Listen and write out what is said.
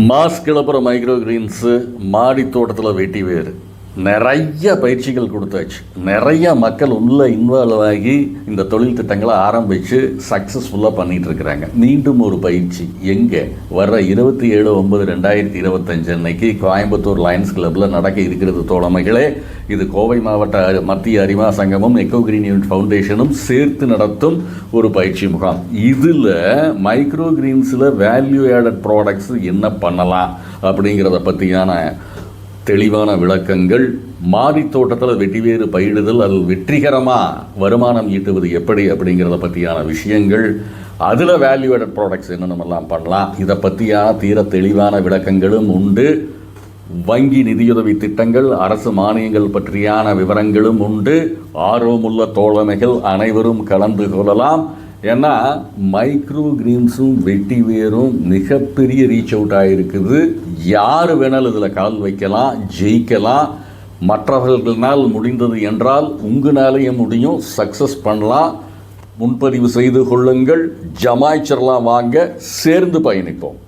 Mass கிளப்புற micro greens, மாடி தோட்டத்தில் வெட்டி வேறு, நிறைய பயிற்சிகள் கொடுத்தாச்சு. நிறைய மக்கள் உள்ளே இன்வால்வ் ஆகி இந்த தொழில் திட்டங்களை ஆரம்பித்து சக்ஸஸ்ஃபுல்லாக பண்ணிகிட்டு இருக்கிறாங்க. மீண்டும் ஒரு பயிற்சி எங்கே வர்ற 27/9/2025 அன்னைக்கு கோயம்புத்தூர் லயன்ஸ் கிளப்பில் நடக்க இருக்கிறது தோழமைகளே. இது கோவை மாவட்ட மத்திய அரிமா சங்கமும் எக்கோ கிரீன் யூனிட் ஃபவுண்டேஷனும் சேர்த்து நடத்தும் ஒரு பயிற்சி முகாம். இதில் மைக்ரோ கிரீன்ஸில் வேல்யூ ஆடட் ப்ராடக்ட்ஸ் என்ன பண்ணலாம் அப்படிங்கிறத பற்றியான தெளிவான விளக்கங்கள், மாடி தோட்டத்தில் வெட்டிவேறு பயிரிடுதல், அதில் வெற்றிகரமாக வருமானம் ஈட்டுவது எப்படி அப்படிங்கிறத பற்றியான விஷயங்கள், அதில் வேல்யூ ஆடட் ப்ராடக்ட்ஸ் என்னென்னலாம் பண்ணலாம், இதை பற்றியான தீர தெளிவான விளக்கங்களும் உண்டு. வங்கி நிதியுதவி திட்டங்கள், அரசு மானியங்கள் பற்றியான விவரங்களும் உண்டு. ஆர்வமுள்ள தோழமைகள் அனைவரும் கலந்து கொள்ளலாம். ஏன்னா மைக்ரோ கிரீன்ஸும் வெட்டி வேரும் மிகப்பெரிய ரீச் அவுட் ஆகிருக்குது. யார் வேணாலும் இதில் கால் வைக்கலாம், ஜெயிக்கலாம். மற்றவர்களால் முடிந்தது என்றால் உங்களாலேயும் முடியும், சக்ஸஸ் பண்ணலாம். முன்பதிவு செய்து கொள்ளுங்கள், ஜமாய்ச்சிடலாம், வாங்க சேர்ந்து பயணிப்போம்.